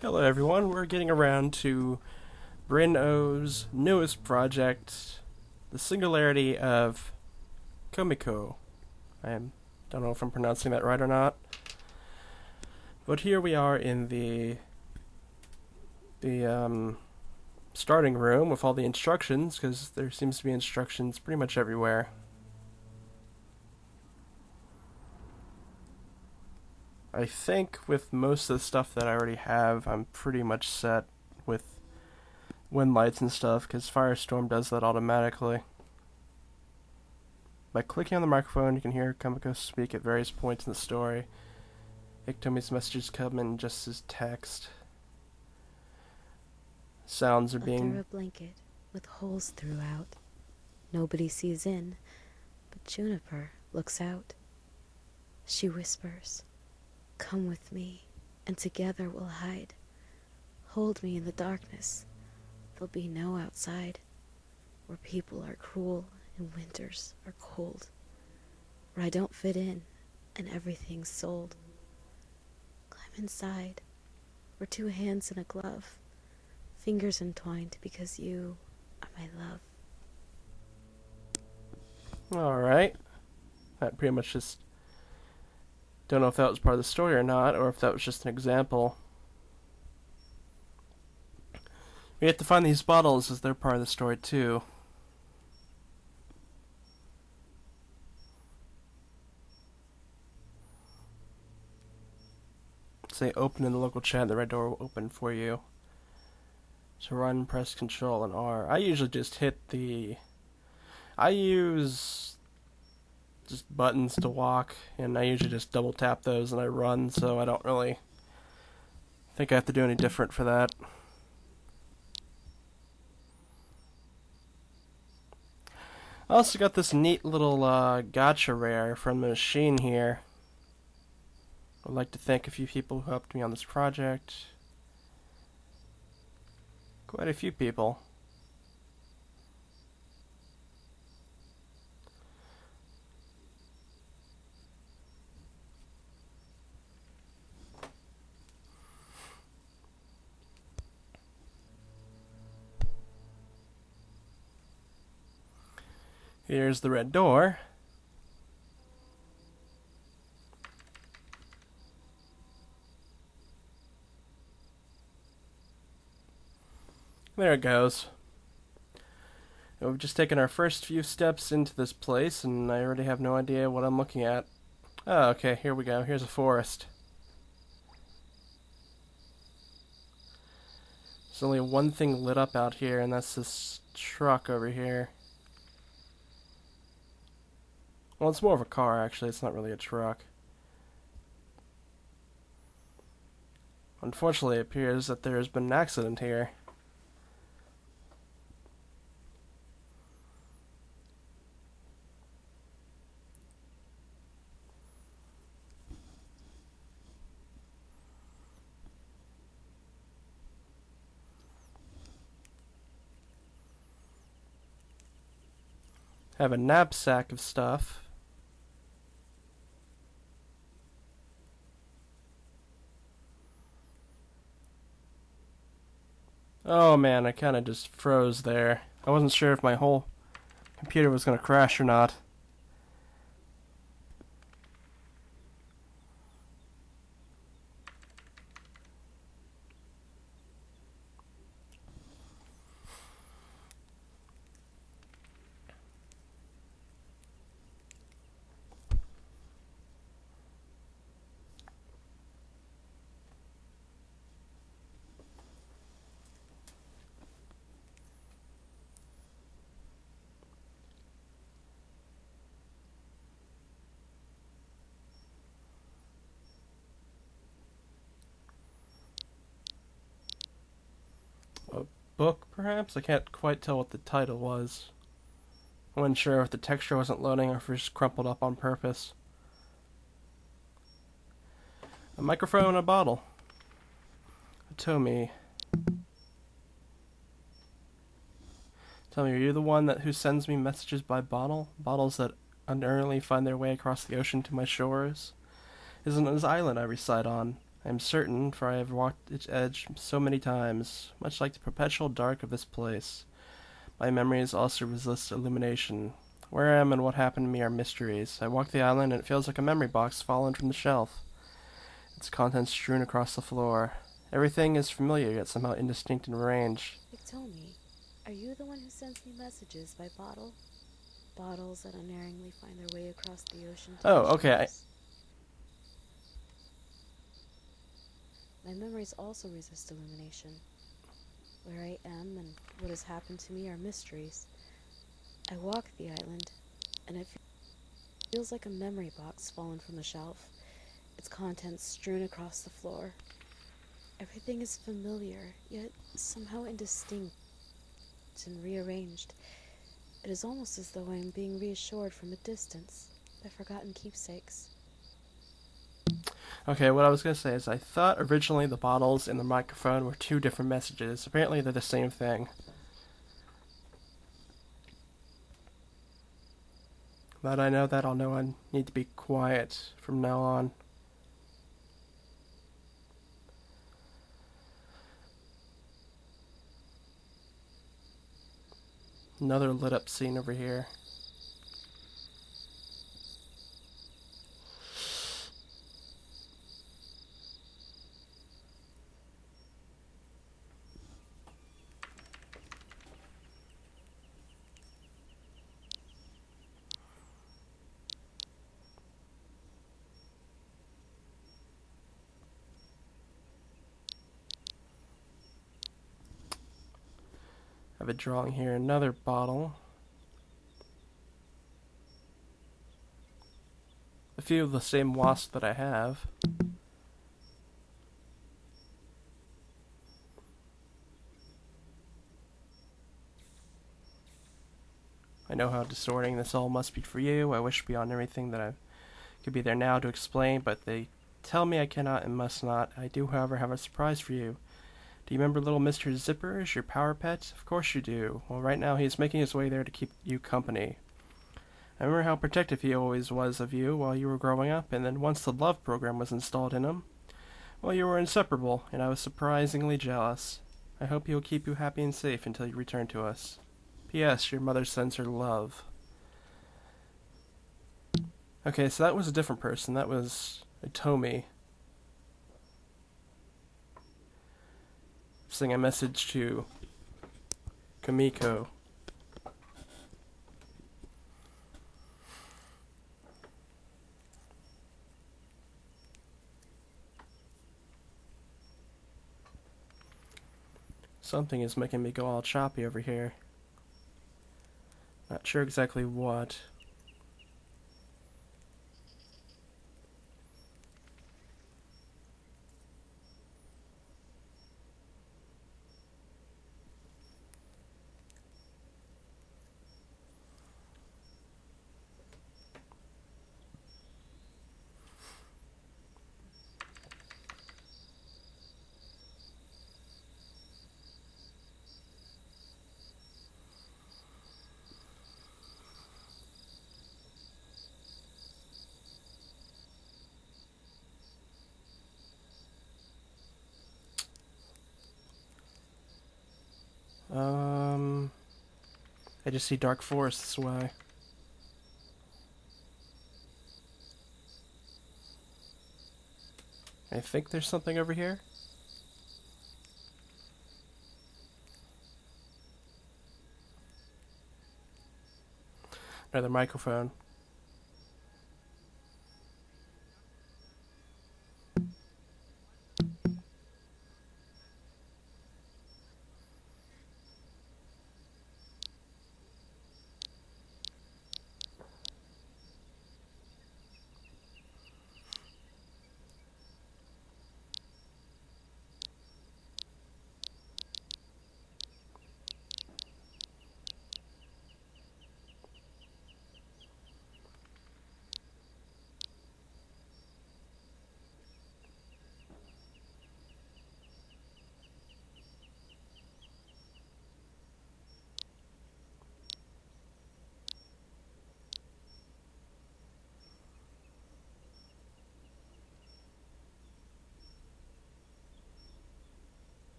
Hello everyone, we're getting around to Bryn Oh's newest project, The Singularity of Kumiko. Don't know if I'm pronouncing that right or not. But here we are in the starting room with all the instructions, because there seems to be instructions pretty much everywhere. I think with most of the stuff that I already have, I'm pretty much set with wind lights and stuff, because Firestorm does that automatically. By clicking on the microphone, you can hear Kumiko speak at various points in the story. Iktomi's messages come in just as text. Sounds are being... Under a blanket with holes throughout. Nobody sees in, but Juniper looks out. She whispers, "Come with me, and together we'll hide. Hold me in the darkness. There'll be no outside, where people are cruel and winters are cold, where I don't fit in and everything's sold. Climb inside, we're two hands in a glove, fingers entwined because you are my love." Alright. That pretty much just... Don't know if that was part of the story or not, or if that was just an example. We have to find these bottles as they're part of the story too. Say open in the local chat, the red door will open for you. To run, press Control and R. I usually just hit the... I use just buttons to walk, and I usually just double tap those and I run, so I don't really think I have to do any different for that. I also got this neat little gotcha rare from the machine here. I'd like to thank a few people who helped me on this project. Quite a few people. Here's the red door. There it goes. We've just taken our first few steps into this place, and I already have no idea what I'm looking at. Oh, okay, here we go. Here's a forest. There's only one thing lit up out here, and that's this truck over here. Well, it's more of a car, actually. It's not really a truck. Unfortunately, it appears that there has been an accident here. I have a knapsack of stuff. Oh man, I kinda just froze there. I wasn't sure if my whole computer was gonna crash or not. A book, perhaps? I can't quite tell what the title was. I wasn't sure if the texture wasn't loading or if it was just crumpled up on purpose. A microphone and a bottle. Tomi. Tell me, are you the one who sends me messages by bottle? Bottles that unerringly find their way across the ocean to my shores? Isn't this island I reside on? I am certain, for I have walked its edge so many times, much like the perpetual dark of this place. My memories also resist illumination. Where I am and what happened to me are mysteries. I walk the island and it feels like a memory box fallen from the shelf, its contents strewn across the floor. Everything is familiar, yet somehow indistinct in range. Iktomi, are you the one who sends me messages by bottle? Bottles that unerringly find their way across the ocean to Oh, my okay. shores? My memories also resist illumination. Where I am and what has happened to me are mysteries. I walk the island, and it feels like a memory box fallen from the shelf, its contents strewn across the floor. Everything is familiar, yet somehow indistinct and rearranged. It is almost as though I am being reassured from a distance by forgotten keepsakes. Okay, what I was going to say is I thought originally the bottles and the microphone were two different messages. Apparently they're the same thing. Now that I know that, I'll know I need to be quiet from now on. Another lit up scene over here. I have a drawing here, another bottle. A few of the same wasps that I have. I know how distorting this all must be for you. I wish beyond everything that I could be there now to explain, but they tell me I cannot and must not. I do, however, have a surprise for you. Do you remember little Mr. Zippers, your power pet? Of course you do. Well, right now he's making his way there to keep you company. I remember how protective he always was of you while you were growing up, and then once the love program was installed in him, well, you were inseparable, and I was surprisingly jealous. I hope he will keep you happy and safe until you return to us. P.S. Your mother sends her love. Okay, so that was a different person. That was Tomi. Sending a message to Kumiko. Something is making me go all choppy over here. Not sure exactly what. I just see dark forest this way. I think there's something over here. Another microphone.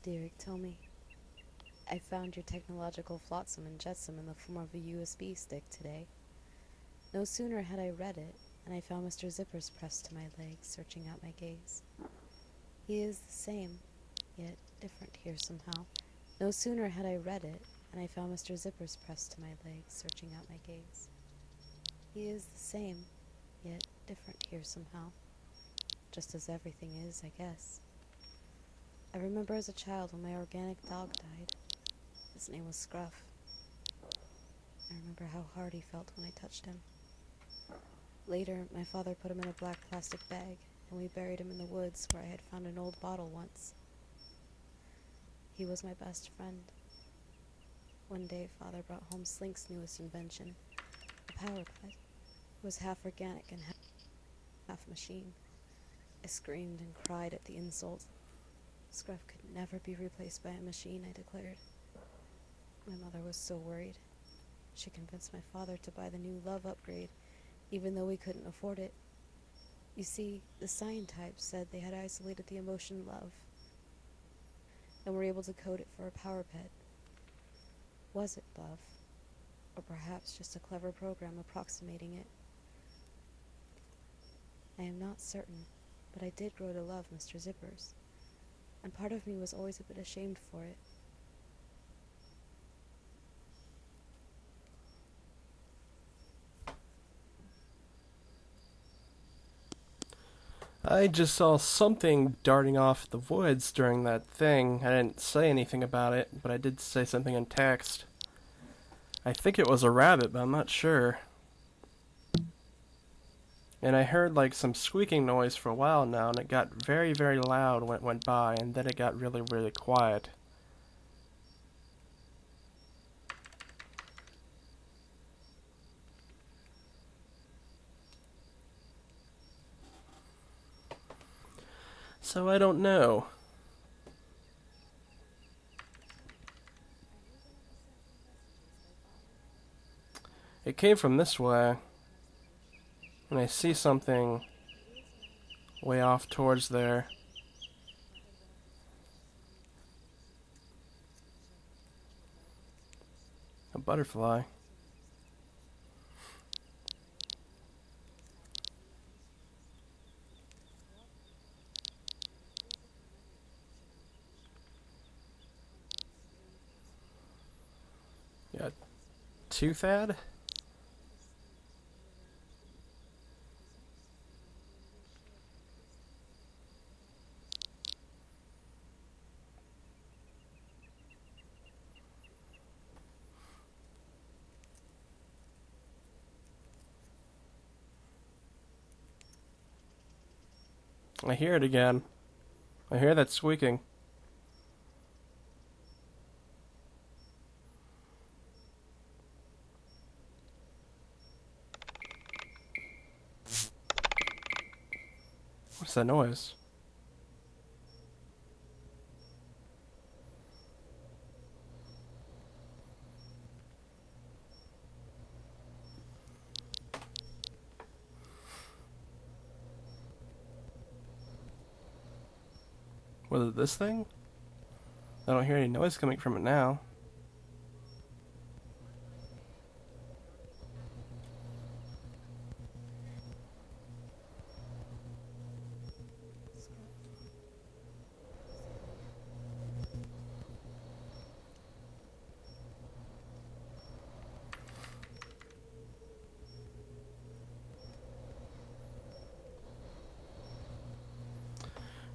Derek, tell me. I found your technological flotsam and jetsam in the form of a USB stick today. No sooner had I read it, and I found Mr. Zippers pressed to my leg, searching out my gaze. He is the same, yet different here somehow. No sooner had I read it, and I found Mr. Zippers pressed to my leg, searching out my gaze. He is the same, yet different here somehow. Just as everything is, I guess. I remember as a child when my organic dog died. His name was Scruff. I remember how hard he felt when I touched him. Later, my father put him in a black plastic bag, and we buried him in the woods where I had found an old bottle once. He was my best friend. One day, Father brought home Slink's newest invention, a power pet. It was half organic and half machine. I screamed and cried at the insult. Scruff could never be replaced by a machine, I declared. My mother was so worried. She convinced my father to buy the new love upgrade, even though we couldn't afford it. You see, the sign type said they had isolated the emotion love, and were able to code it for a power pet. Was it love? Or perhaps just a clever program approximating it? I am not certain, but I did grow to love Mr. Zippers, and part of me was always a bit ashamed for it. I just saw something darting off the woods during that thing. I didn't say anything about it, but I did say something in text. I think it was a rabbit, but I'm not sure. And I heard like some squeaking noise for a while now, and it got very, very loud when it went by, and then it got really, really quiet. So I don't know. It came from this way, and I see something way off towards there. A butterfly. Yeah, Toothad? I hear it again. I hear that squeaking. What's that noise? Was it this thing? I don't hear any noise coming from it now.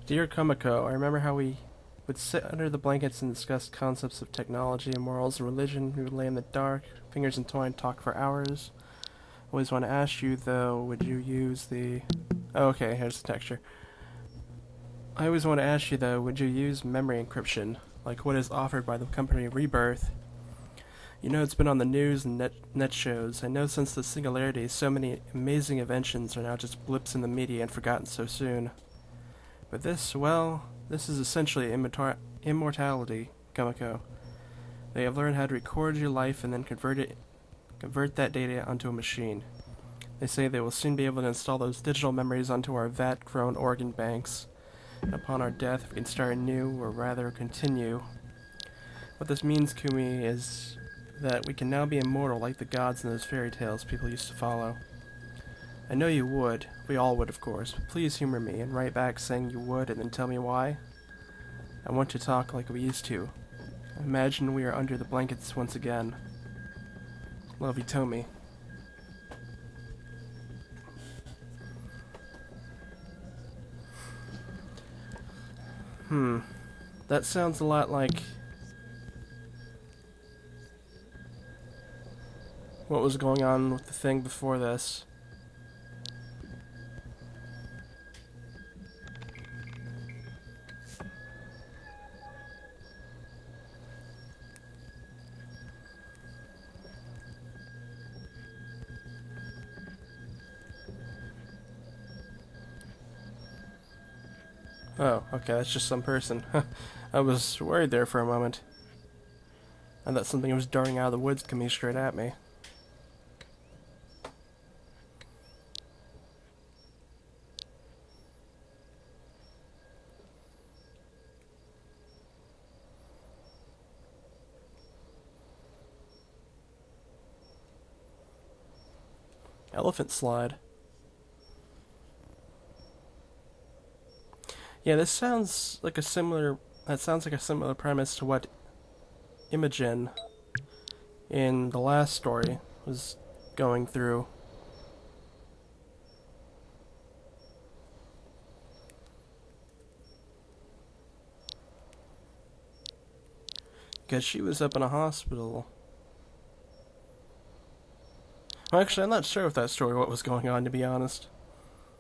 Dear Kumiko, I remember how we would sit under the blankets and discuss concepts of technology and morals and religion. We would lay in the dark, fingers entwined, talk for hours. Always want to ask you, though, would you use the... Oh, okay, here's the texture. I always want to ask you, though, would you use memory encryption, like what is offered by the company Rebirth? You know, it's been on the news and net shows. I know since the Singularity, so many amazing inventions are now just blips in the media and forgotten so soon. But this, well, this is essentially immortality, Kumiko. They have learned how to record your life and then convert that data onto a machine. They say they will soon be able to install those digital memories onto our vat-grown organ banks. And upon our death, we can start anew, or rather continue. What this means, Kumi, is that we can now be immortal like the gods in those fairy tales people used to follow. I know you would. We all would, of course. But please humor me and write back saying you would and then tell me why. I want to talk like we used to. Imagine we are under the blankets once again. Love you, Tomi. That sounds a lot like what was going on with the thing before this. Oh, okay, that's just some person. I was worried there for a moment. I thought something was darting out of the woods coming straight at me. Elephant slide. Yeah, this sounds like a similar... That sounds like a similar premise to what Imogen in the last story was going through. Because she was up in a hospital. Well, actually, I'm not sure with that story what was going on, to be honest.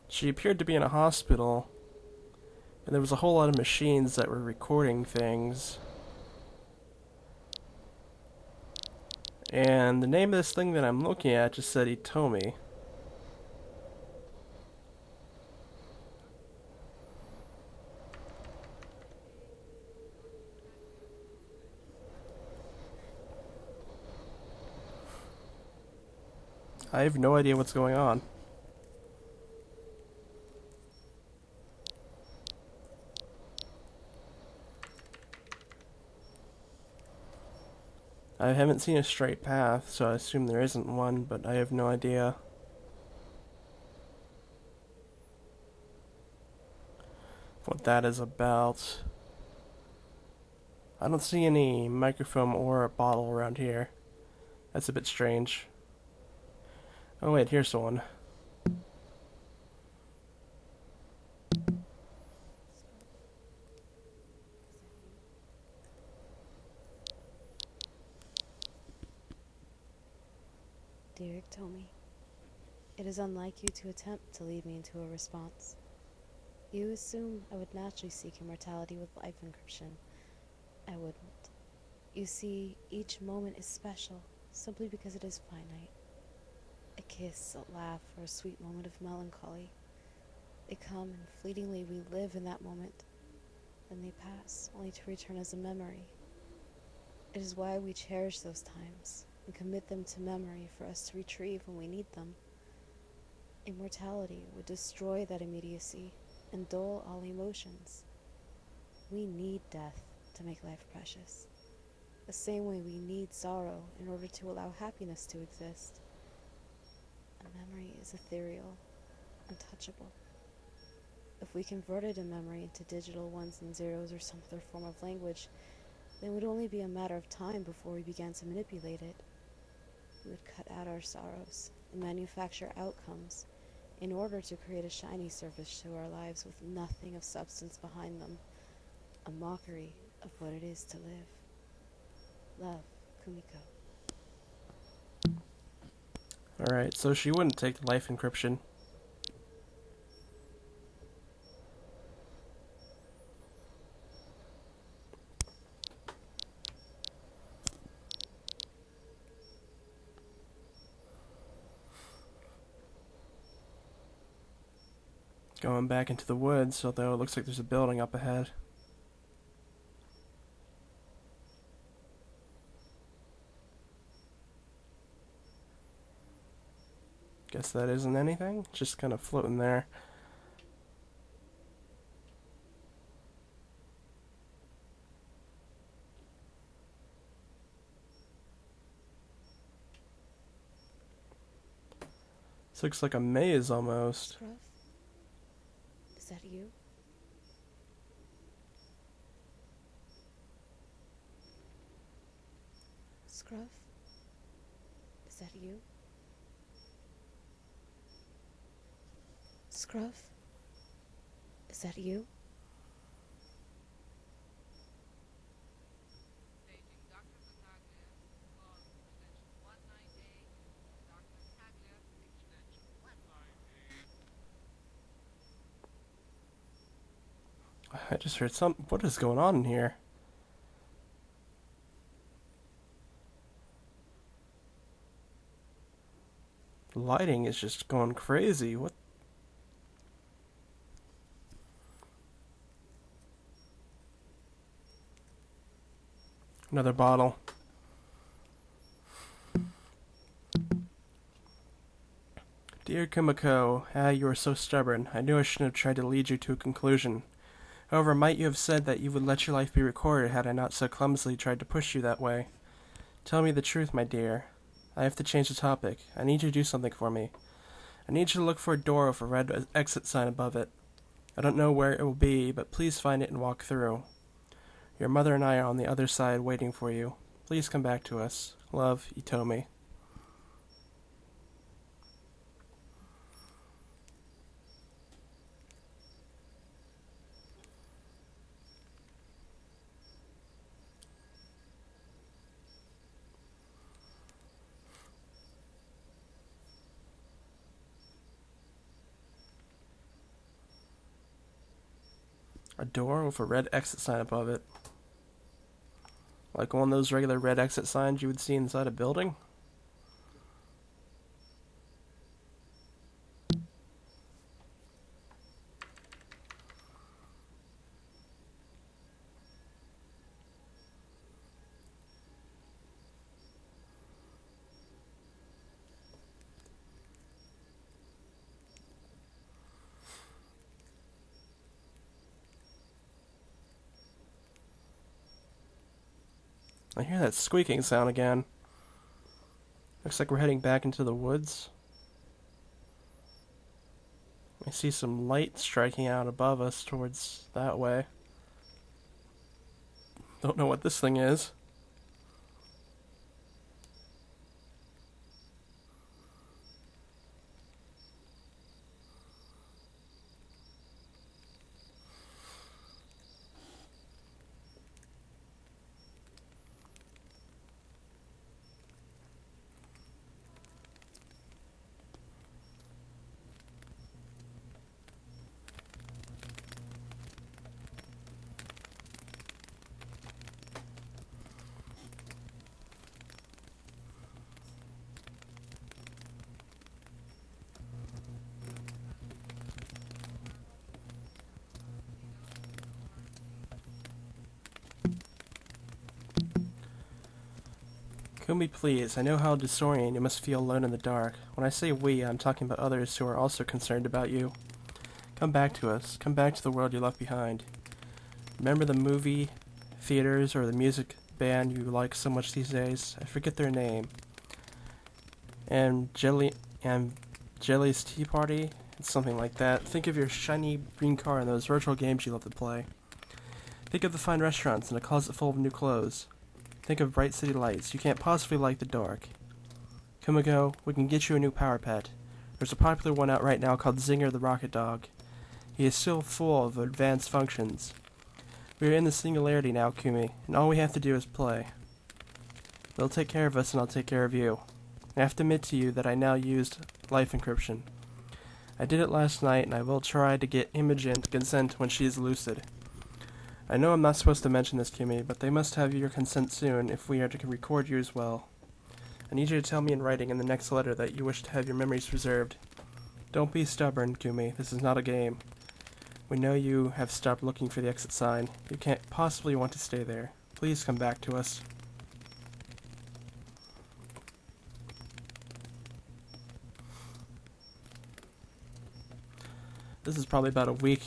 She appeared to be in a hospital, and there was a whole lot of machines that were recording things. And the name of this thing that I'm looking at just said Itomi. I have no idea what's going on. I haven't seen a straight path, so I assume there isn't one, but I have no idea what that is about. I don't see any microphone or a bottle around here. That's a bit strange. Oh wait, here's one. Dear Tomi, it is unlike you to attempt to lead me into a response. You assume I would naturally seek immortality with life encryption. I wouldn't. You see, each moment is special, simply because it is finite. A kiss, a laugh, or a sweet moment of melancholy. They come and fleetingly we live in that moment. Then they pass, only to return as a memory. It is why we cherish those times and commit them to memory for us to retrieve when we need them. Immortality would destroy that immediacy and dull all emotions. We need death to make life precious, the same way we need sorrow in order to allow happiness to exist. A memory is ethereal, untouchable. If we converted a memory into digital ones and zeros or some other form of language, then it would only be a matter of time before we began to manipulate it. We would cut out our sorrows and manufacture outcomes in order to create a shiny surface to our lives with nothing of substance behind them, a mockery of what it is to live. Love, Kumiko. Alright, so she wouldn't take the life encryption. Going back into the woods, although it looks like there's a building up ahead. Guess that isn't anything, just kind of floating there. looks like a maze almost. Scruff? Is that you? Scruff? Is that you? Scruff? Is that you? I just heard what is going on in here? The lighting is just going crazy. What? Another bottle. Dear Kumiko, you are so stubborn. I knew I shouldn't have tried to lead you to a conclusion. However, might you have said that you would let your life be recorded had I not so clumsily tried to push you that way? Tell me the truth, my dear. I have to change the topic. I need you to do something for me. I need you to look for a door with a red exit sign above it. I don't know where it will be, but please find it and walk through. Your mother and I are on the other side waiting for you. Please come back to us. Love, Itomi. A door with a red exit sign above it. Like one of those regular red exit signs you would see inside a building? I hear that squeaking sound again. Looks like we're heading back into the woods. I see some light striking out above us towards that way. Don't know what this thing is. Kumi, please, I know how disorienting you must feel alone in the dark. When I say we, I'm talking about others who are also concerned about you. Come back to us. Come back to the world you left behind. Remember the movie, theaters, or the music band you like so much these days? I forget their name. And Jelly's Tea Party? It's something like that. Think of your shiny green car and those virtual games you love to play. Think of the fine restaurants and a closet full of new clothes. Think of bright city lights. You can't possibly like the dark. Kumiko, we can get you a new power pet. There's a popular one out right now called Zinger the Rocket Dog. He is still full of advanced functions. We are in the Singularity now, Kumi, and all we have to do is play. They'll take care of us and I'll take care of you. I have to admit to you that I now used life encryption. I did it last night and I will try to get Imogen to consent when she is lucid. I know I'm not supposed to mention this, Kumi, but they must have your consent soon if we are to record you as well. I need you to tell me in writing in the next letter that you wish to have your memories preserved. Don't be stubborn, Kumi. This is not a game. We know you have stopped looking for the exit sign. You can't possibly want to stay there. Please come back to us. This is probably about a week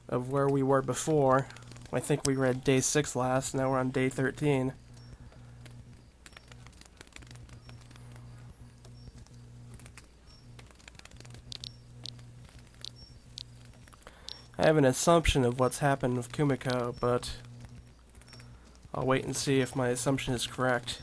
of where we were before. I think we were at day 6 last, now we're on day 13. I have an assumption of what's happened with Kumiko, but I'll wait and see if my assumption is correct.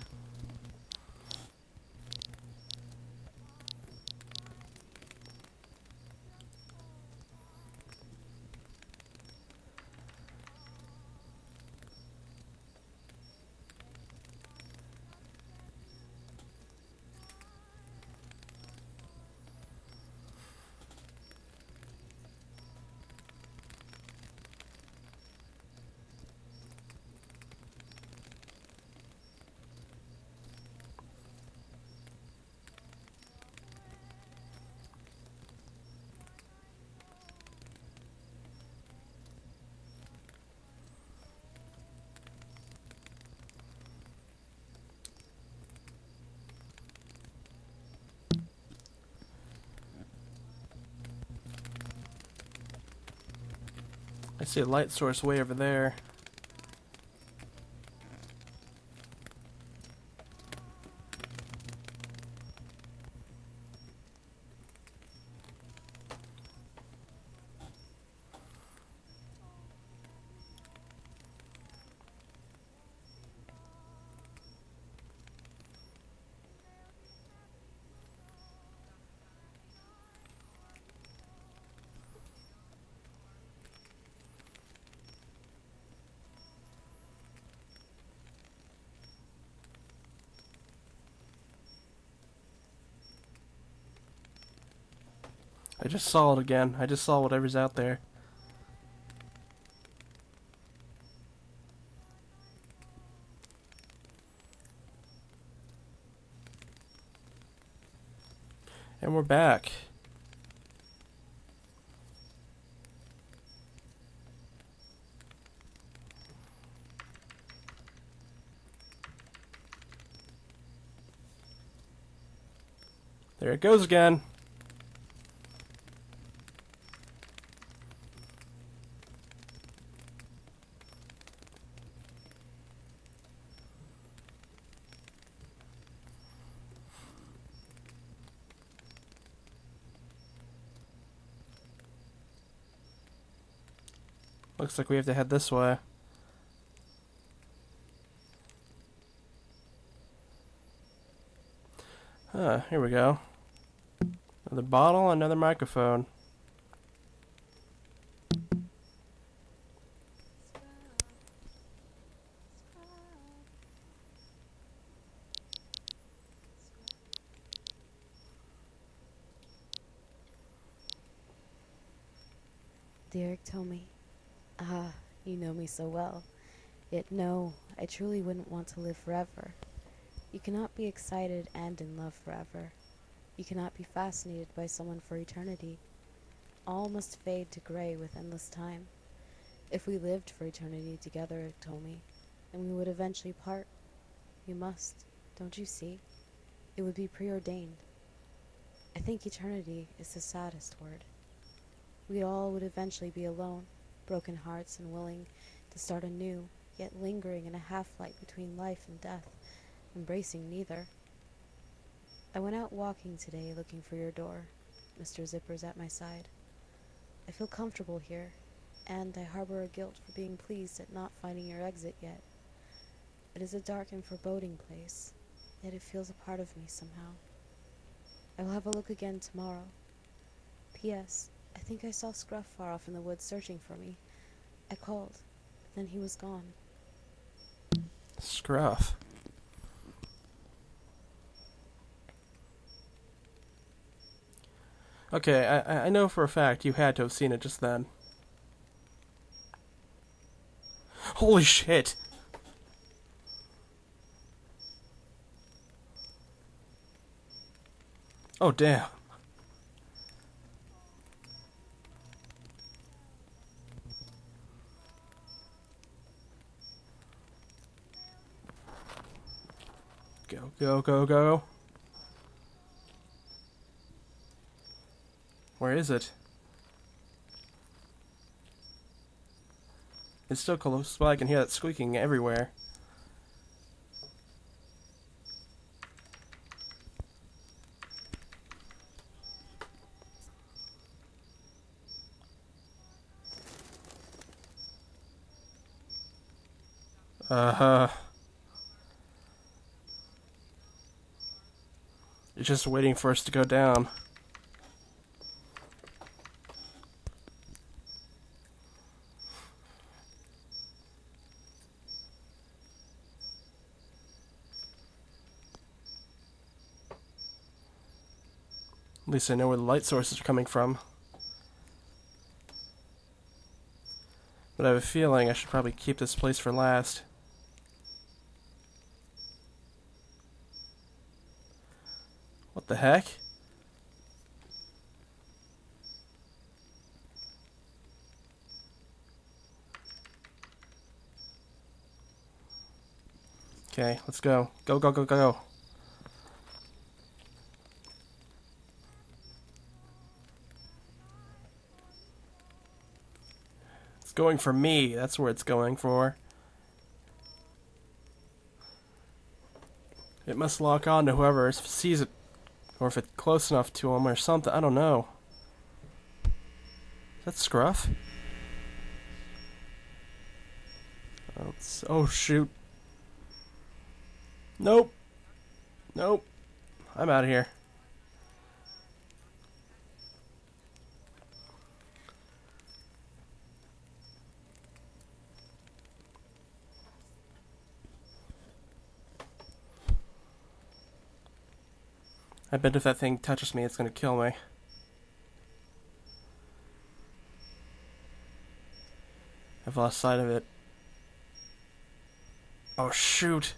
I see a light source way over there. I just saw it again. I just saw whatever's out there. And we're back. There it goes again. Looks like we have to head this way. Here we go. Another bottle, another microphone. Derek told me, you know me so well. Yet no, I truly wouldn't want to live forever. You cannot be excited and in love forever. You cannot be fascinated by someone for eternity. All must fade to gray with endless time. If we lived for eternity together, it told me, then we would eventually part. We must, don't you see? It would be preordained. I think eternity is the saddest word. We all would eventually be alone, broken hearts and willing to start anew, yet lingering in a half-light between life and death, embracing neither. I went out walking today looking for your door. Mr. Zipper's at my side. I feel comfortable here, and I harbor a guilt for being pleased at not finding your exit yet. It is a dark and foreboding place, yet it feels a part of me somehow. I will have a look again tomorrow. P.S. I think I saw Scruff far off in the woods searching for me. I called, but then he was gone. Scruff. Okay, I know for a fact you had to have seen it just then. Holy shit! Oh, damn. Go, go, go, go. Where is it? It's still close by. I can hear that squeaking everywhere. Uh-huh. It's just waiting for us to go down. At least I know where the light sources are coming from. But I have a feeling I should probably keep this place for last. What the heck? Okay, let's go. Go, go, go, go, go. It's going for me. That's where it's going for. It must lock on to whoever sees it. Or if it's close enough to him or something. I don't know. Is that Scruff? Oh, shoot. Nope. Nope. I'm out of here. I bet if that thing touches me, it's gonna kill me. I've lost sight of it. Oh, shoot.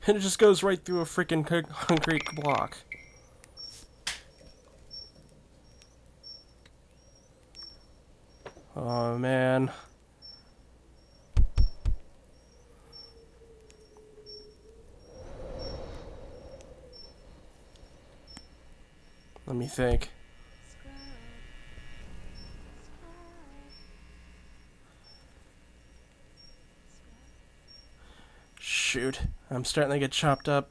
And it just goes right through a freaking concrete block. Oh, man. Let me think. Shoot. I'm starting to get chopped up.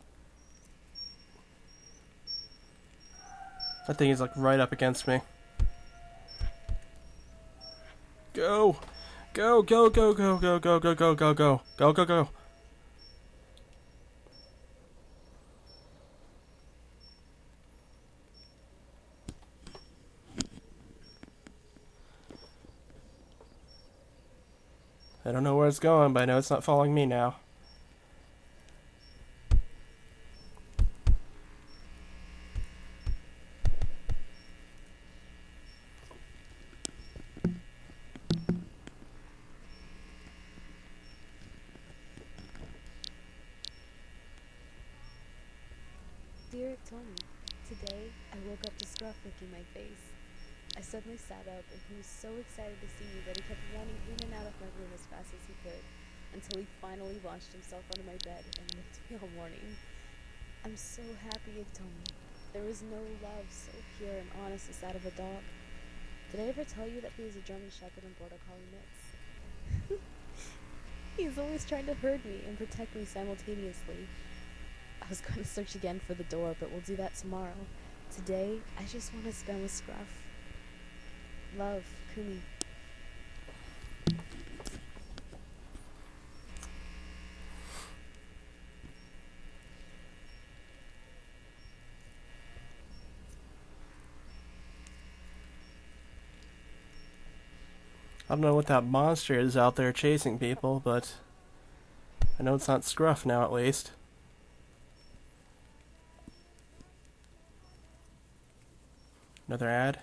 That thing is like right up against me. Go! Go, go, go, go, go, go, go, go, go, go. Go, go, go. I don't know where it's going, but I know it's not following me now. Dear Tony, today I woke up to Scruff licking my face. I suddenly sat up and he was so excited to see me that he kept running in and out of my room as fast as he could until he finally launched himself onto my bed and licked me all morning. I'm so happy, Tony. There is no love so pure and honest as that of a dog. Did I ever tell you that he was a German Shepherd and Border Collie mix? He's always trying to herd me and protect me simultaneously. I was going to search again for the door, but we'll do that tomorrow. Today, I just want to spend with Scruff. Love, Kumi. I don't know what that monster is out there chasing people, but I know it's not Scruff now at least. Another ad?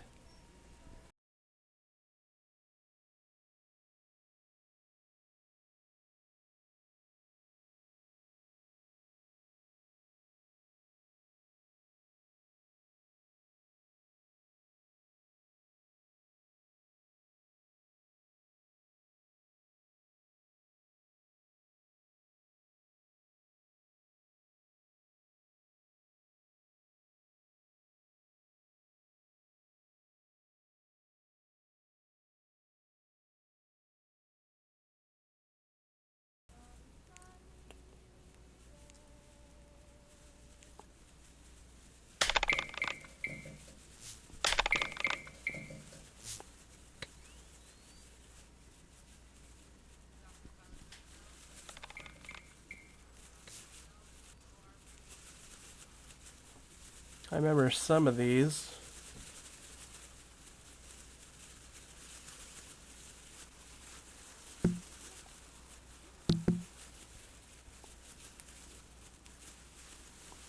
I remember some of these.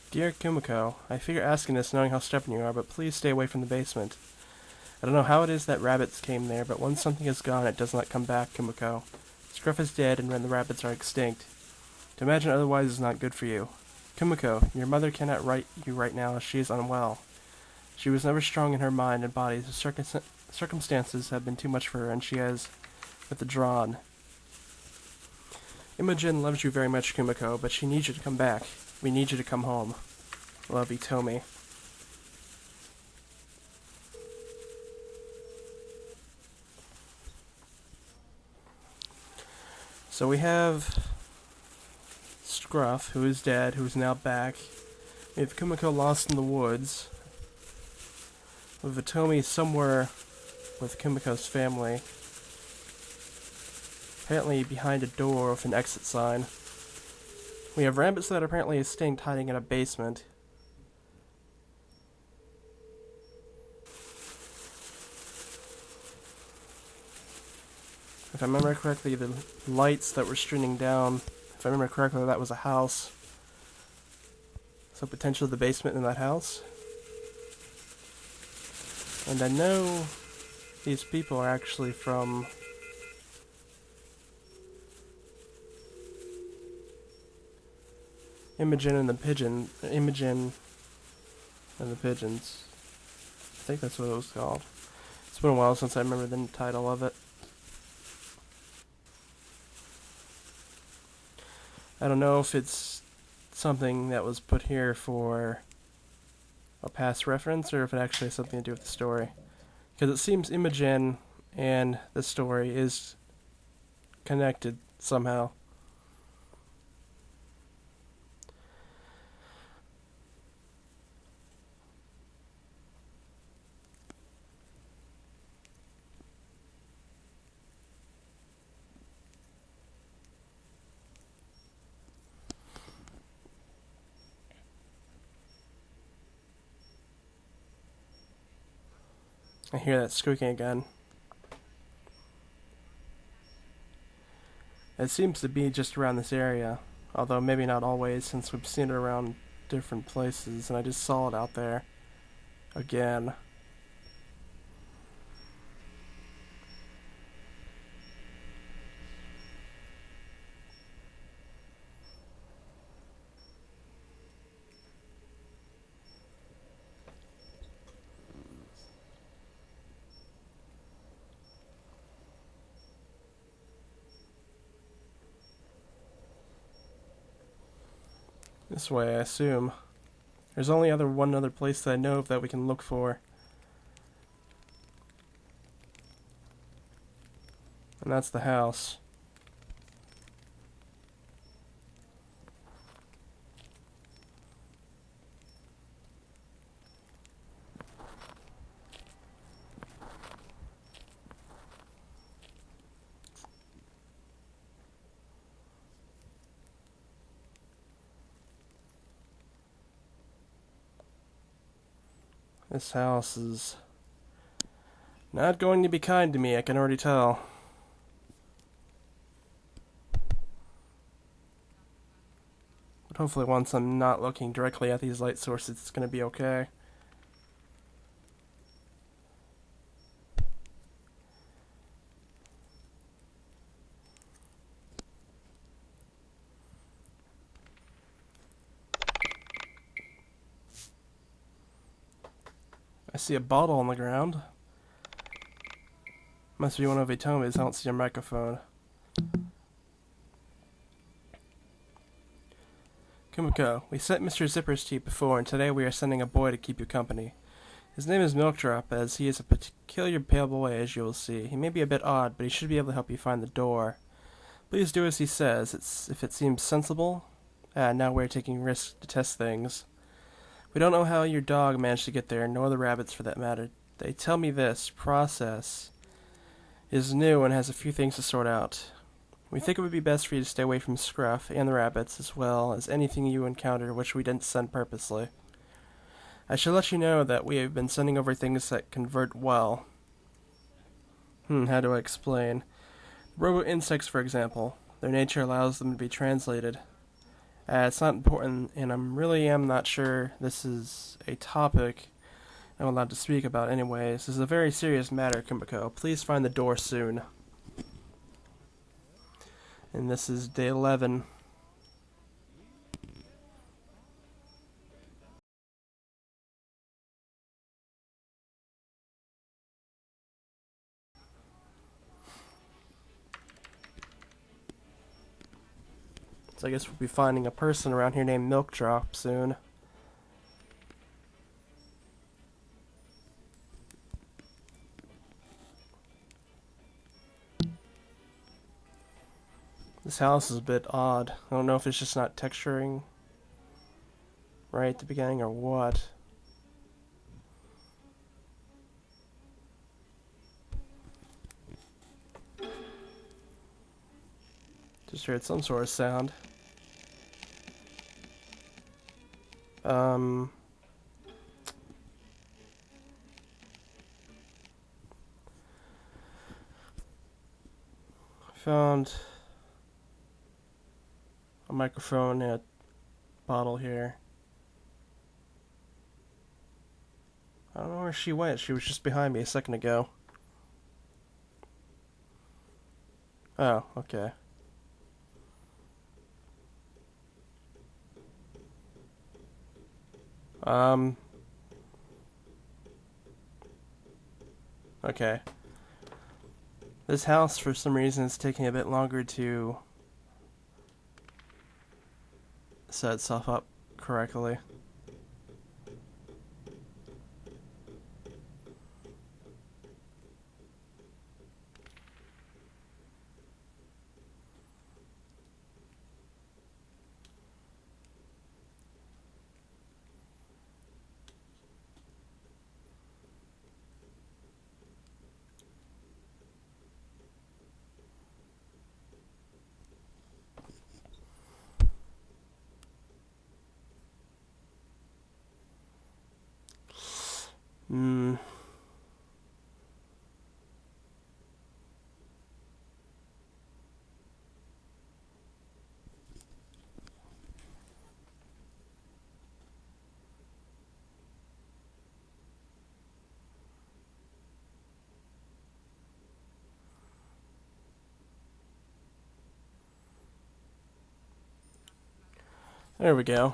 Dear Kumiko, I figure asking this knowing how stubborn you are, but please stay away from the basement. I don't know how it is that rabbits came there, but once something is gone, it does not come back, Kumiko. Scruff is dead, and the rabbits are extinct. To imagine otherwise is not good for you. Kumiko, your mother cannot write you right now as she is unwell. She was never strong in her mind and body, so circumstances have been too much for her, and she has withdrawn. Imogen loves you very much, Kumiko, but she needs you to come back. We need you to come home. Love, Itomi. So we have Scruff, who is dead, who is now back. We have Kumiko lost in the woods. We have Itomi somewhere with Kumiko's family. Apparently behind a door with an exit sign. We have rabbits that apparently is staying hiding in a basement. If I remember correctly, the lights that were streaming down, if I remember correctly, that was a house. So potentially the basement in that house. And I know these people are actually from Imogen and the Pigeons. I think that's what it was called. It's been a while since I remember the title of it. I don't know if it's something that was put here for a past reference or if it actually has something to do with the story. Because it seems Imogen and the story is connected somehow. I hear that squeaking again. It seems to be just around this area, although maybe not always since we've seen it around different places, and I just saw it out there again. This way, I assume. There's only one other place that I know of that we can look for. And that's the house. This house is not going to be kind to me, I can already tell. But hopefully once I'm not looking directly at these light sources, it's going to be okay. I see a bottle on the ground. Must be one of Itomi's. I don't see a microphone. Kumiko, we sent Mr. Zippers to you before, and today we are sending a boy to keep you company. His name is Milkdrop, as he is a peculiar pale boy, as you will see. He may be a bit odd, but he should be able to help you find the door. Please do as he says, if it seems sensible. Now we're taking risks to test things. We don't know how your dog managed to get there, nor the rabbits for that matter. They tell me this process is new and has a few things to sort out. We think it would be best for you to stay away from Scruff and the rabbits, as well as anything you encounter which we didn't send purposely. I should let you know that we have been sending over things that convert well. How do I explain? Robo insects, for example. Their nature allows them to be translated. It's not important, and am not sure this is a topic I'm allowed to speak about anyways. This is a very serious matter, Kumiko. Please find the door soon. And this is day 11. So I guess we'll be finding a person around here named Milk Drop soon. This house is a bit odd. I don't know if it's just not texturing right at the beginning or what. Just heard some sort of sound. Found a microphone in a bottle here. I don't know where she went. She was just behind me a second ago. Oh, okay. Okay. This house, for some reason, is taking a bit longer to set itself up correctly. There we go.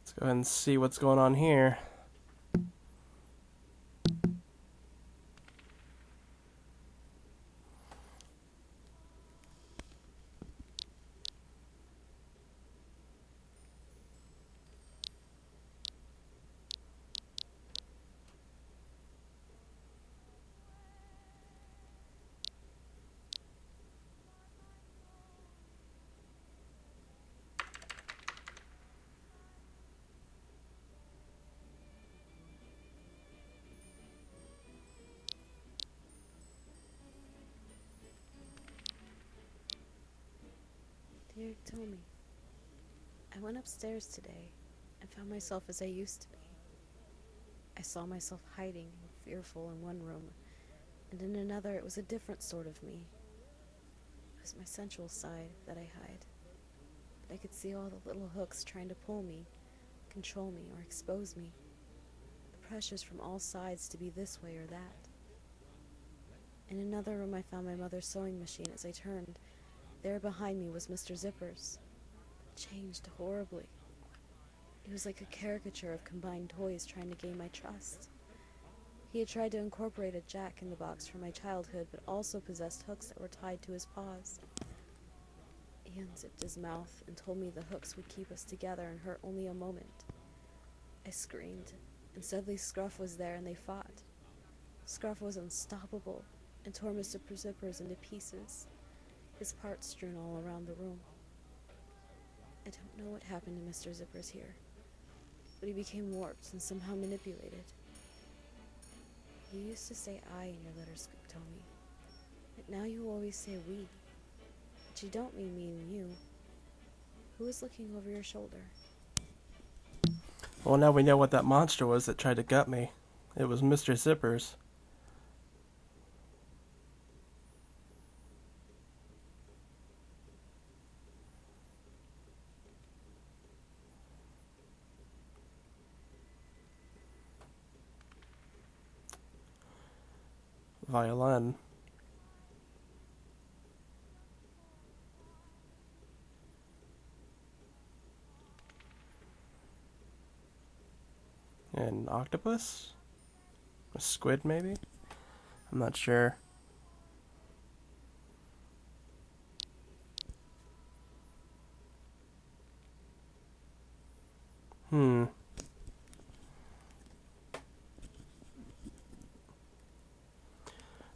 Let's go ahead and see what's going on here. Dear Tommy, I went upstairs today and found myself as I used to be. I saw myself hiding and fearful in one room, and in another it was a different sort of me. It was my sensual side that I hide. But I could see all the little hooks trying to pull me, control me, or expose me. The pressures from all sides to be this way or that. In another room I found my mother's sewing machine. As I turned, there behind me was Mr. Zippers, but changed horribly. It was like a caricature of combined toys trying to gain my trust. He had tried to incorporate a jack-in-the-box from my childhood, but also possessed hooks that were tied to his paws. He unzipped his mouth and told me the hooks would keep us together and hurt only a moment. I screamed, and suddenly Scruff was there and they fought. Scruff was unstoppable and tore Mr. Zippers into pieces, his parts strewn all around the room. I don't know what happened to Mr. Zippers here, but he became warped and somehow manipulated. You used to say I in your letters, Tommy, but now you always say we. But you don't mean you. Who is looking over your shoulder? Well, now we know what that monster was that tried to gut me. It was Mr. Zippers. Violin. An octopus? A squid, maybe? I'm not sure. Hmm.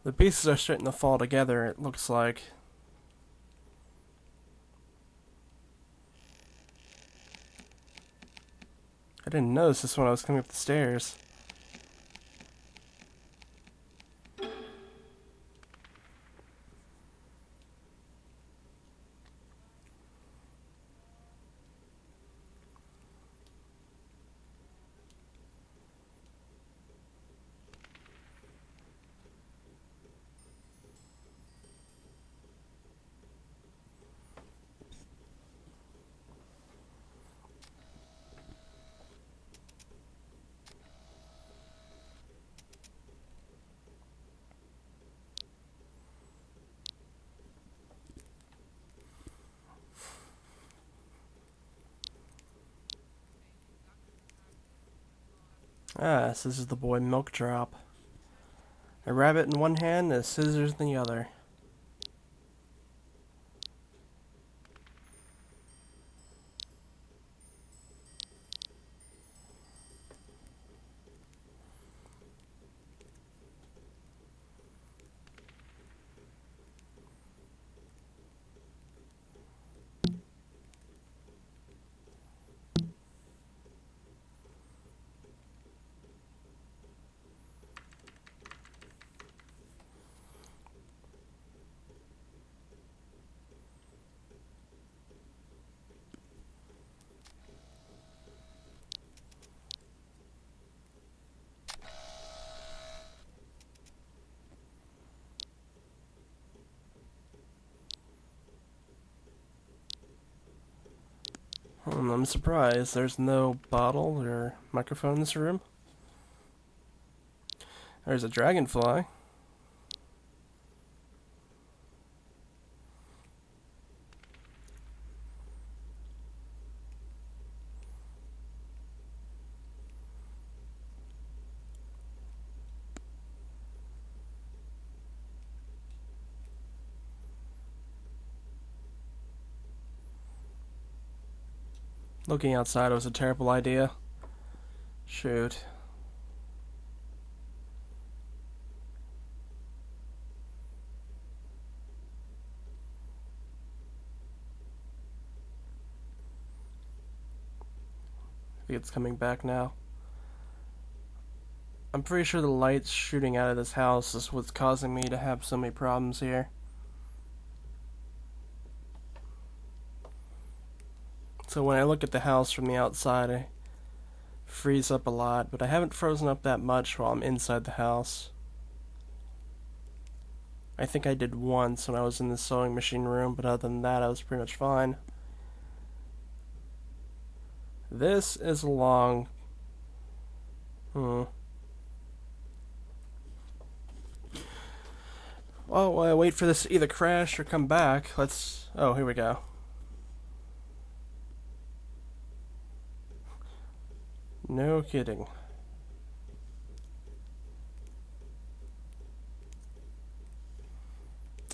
The pieces are starting to fall together, it looks like. I didn't notice this when I was coming up the stairs. Ah, this is the boy Milk Drop. A rabbit in one hand and scissors in the other. I'm surprised there's no bottle or microphone in this room. There's a dragonfly. Looking outside was a terrible idea. Shoot. I think it's coming back now. I'm pretty sure the lights shooting out of this house is what's causing me to have so many problems here. So when I look at the house from the outside, I freeze up a lot, but I haven't frozen up that much while I'm inside the house. I think I did once when I was in the sewing machine room, but other than that, I was pretty much fine. This is a long... Well, while I wait for this to either crash or come back, let's... Oh, here we go. No kidding.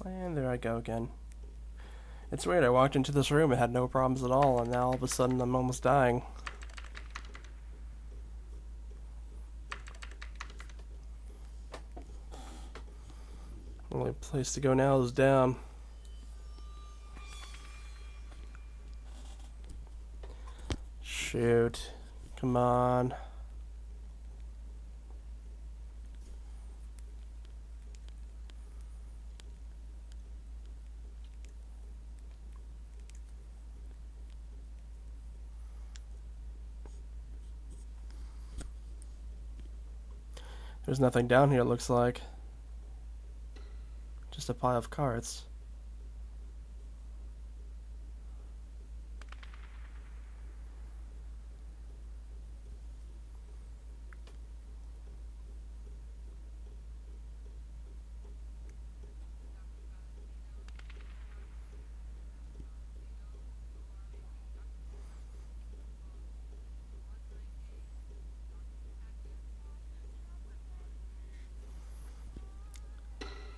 And there I go again. It's weird, I walked into this room and had no problems at all, and now all of a sudden I'm almost dying. Only place to go now is down. Shoot. Come on. There's nothing down here, it looks like. Just a pile of carts.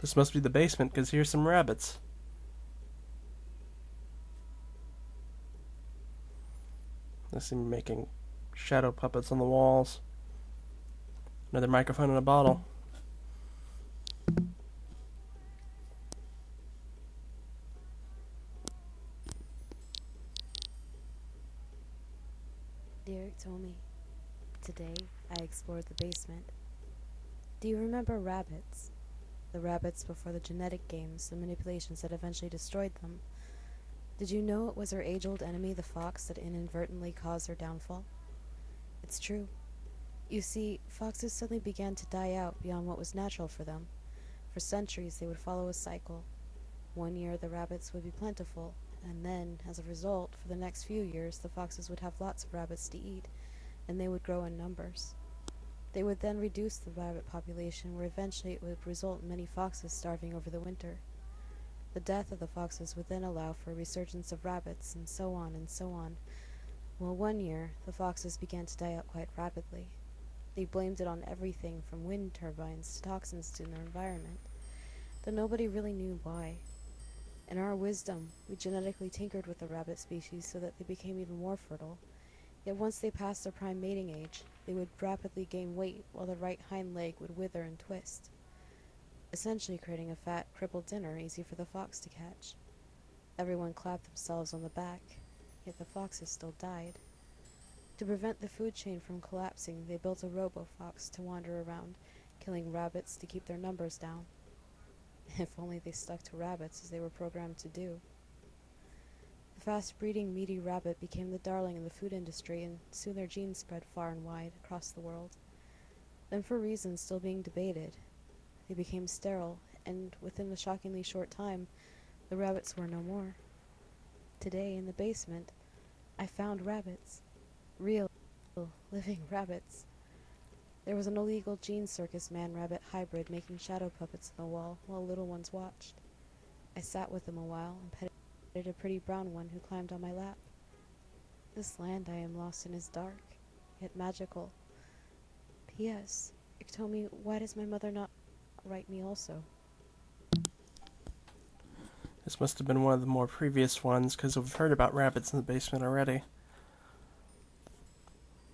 This must be the basement, because here's some rabbits. I see me making shadow puppets on the walls. Another microphone in a bottle. Derek told me. Today, I explored the basement. Do you remember rabbits? The rabbits before the genetic games, the manipulations that eventually destroyed them. Did you know it was our age-old enemy, the fox, that inadvertently caused their downfall? It's true. You see, foxes suddenly began to die out beyond what was natural for them. For centuries, they would follow a cycle. One year, the rabbits would be plentiful, and then, as a result, for the next few years, the foxes would have lots of rabbits to eat, and they would grow in numbers. They would then reduce the rabbit population, where eventually it would result in many foxes starving over the winter. The death of the foxes would then allow for a resurgence of rabbits, and so on and so on. Well, one year, the foxes began to die out quite rapidly. They blamed it on everything from wind turbines to toxins in their environment, though nobody really knew why. In our wisdom, we genetically tinkered with the rabbit species so that they became even more fertile. Yet once they passed their prime mating age, they would rapidly gain weight while their right hind leg would wither and twist, essentially creating a fat, crippled dinner easy for the fox to catch. Everyone clapped themselves on the back, yet the foxes still died. To prevent the food chain from collapsing, they built a robo-fox to wander around, killing rabbits to keep their numbers down. If only they stuck to rabbits as they were programmed to do. The fast-breeding meaty rabbit became the darling in the food industry, and soon their genes spread far and wide across the world. Then, for reasons still being debated, they became sterile, and within a shockingly short time, the rabbits were no more. Today, in the basement, I found rabbits. Real, living rabbits. There was an illegal gene circus man-rabbit hybrid making shadow puppets on the wall while little ones watched. I sat with them a while and petted a pretty brown one who climbed on my lap. This land I am lost in is dark, yet magical. P.S. Iktomi, why does my mother not write me also? This must have been one of the more previous ones, because we've heard about rabbits in the basement already.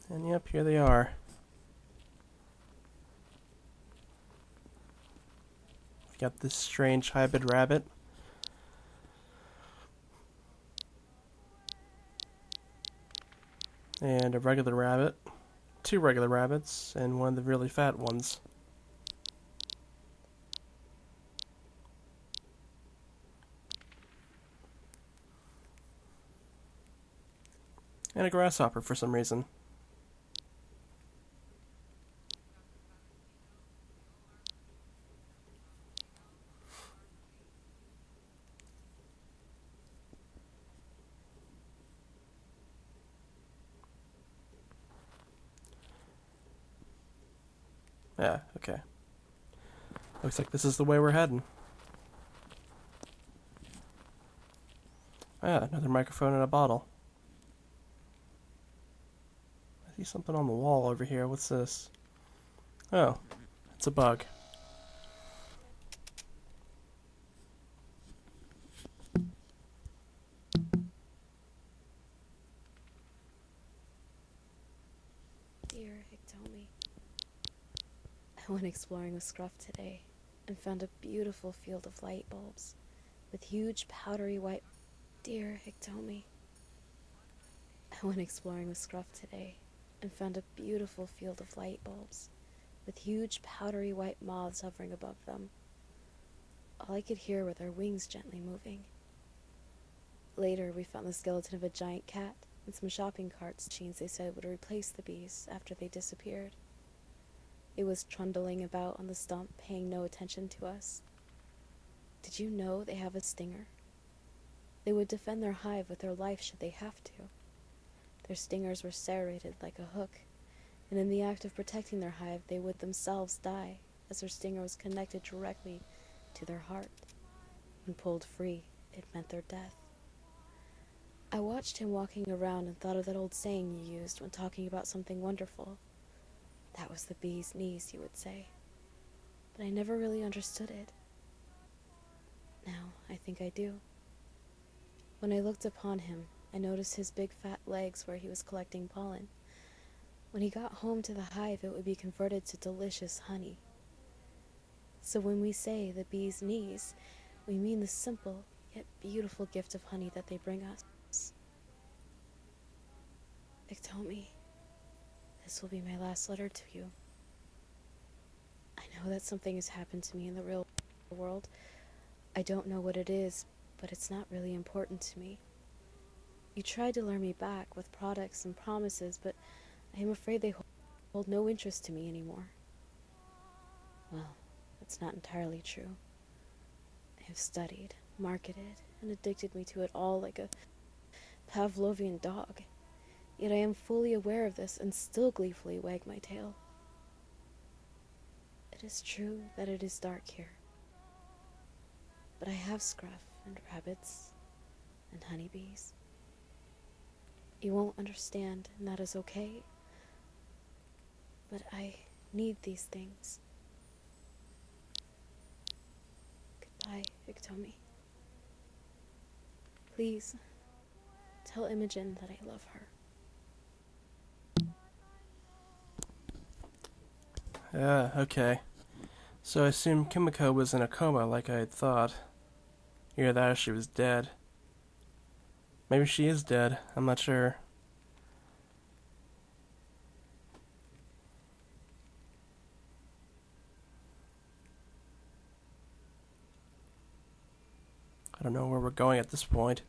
And yep, here they are. We've got this strange hybrid rabbit. And a regular rabbit. Two regular rabbits, and one of the really fat ones. And a grasshopper for some reason. Yeah, okay. Looks like this is the way we're heading. Ah, another microphone in a bottle. I see something on the wall over here. What's this? Oh, it's a bug. Dear Iktomi, I went exploring with Scruff today and found a beautiful field of light bulbs with huge powdery white... Dear Iktomi, I went exploring with Scruff today and found a beautiful field of light bulbs with huge powdery white moths hovering above them. All I could hear were their wings gently moving. Later, we found the skeleton of a giant cat and some shopping carts, machines they said would replace the bees after they disappeared. It was trundling about on the stump, paying no attention to us. Did you know they have a stinger? They would defend their hive with their life should they have to. Their stingers were serrated like a hook, and in the act of protecting their hive, they would themselves die, as their stinger was connected directly to their heart. When pulled free, it meant their death. I watched him walking around and thought of that old saying you used when talking about something wonderful. That was the bee's knees, you would say. But I never really understood it. Now, I think I do. When I looked upon him, I noticed his big fat legs where he was collecting pollen. When he got home to the hive, it would be converted to delicious honey. So when we say the bee's knees, we mean the simple yet beautiful gift of honey that they bring us. Iktomi, this will be my last letter to you. I know that something has happened to me in the real world. I don't know what it is, but it's not really important to me. You tried to lure me back with products and promises, but I am afraid they hold no interest to me anymore. Well, that's not entirely true. I have studied, marketed, and addicted me to it all like a Pavlovian dog. Yet I am fully aware of this and still gleefully wag my tail. It is true that it is dark here, but I have scruff and rabbits and honeybees. You won't understand, and that is okay, but I need these things. Goodbye, Iktomi. Please, tell Imogen that I love her. Okay. So I assume Kumiko was in a coma like I had thought. Either that or she was dead. Maybe she is dead. I'm not sure. I don't know where we're going at this point.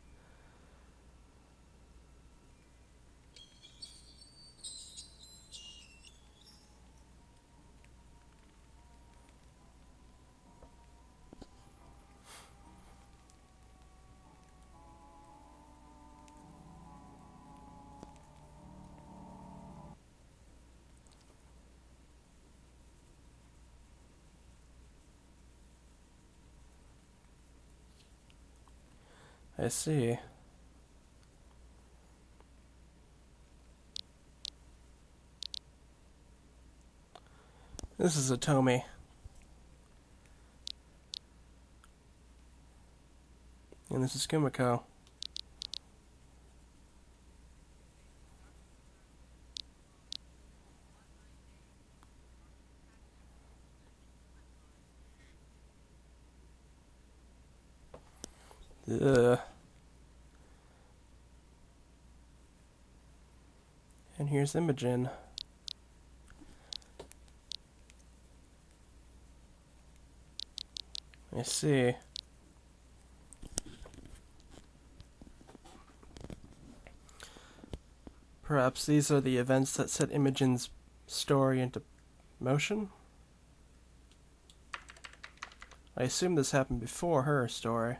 I see. This is Atomi. And this is Kumiko. Ugh. And here's Imogen. I see. Perhaps these are the events that set Imogen's story into motion? I assume this happened before her story.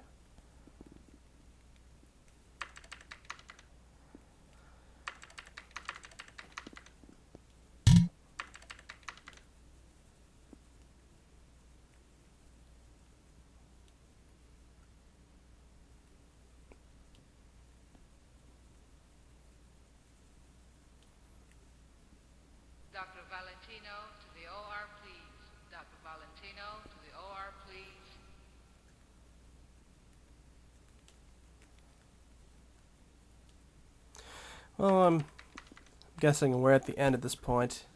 Dr. Valentino to the OR, please. Dr. Valentino to the OR, please. Well, I'm guessing we're at the end at this point.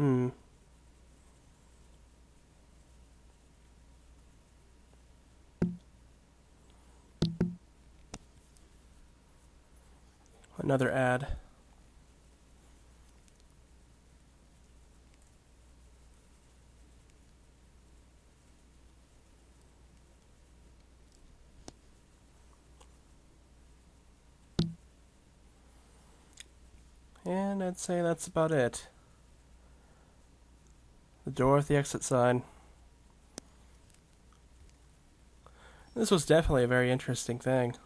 Hmm. Another ad. And I'd say that's about it. The door with the exit sign. This was definitely a very interesting thing.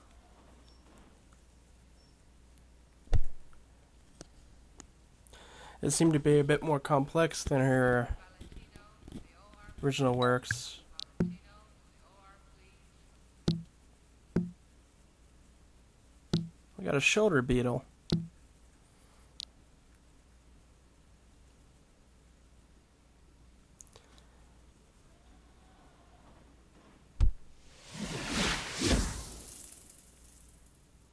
It seemed to be a bit more complex than her original works. We got a shoulder beetle.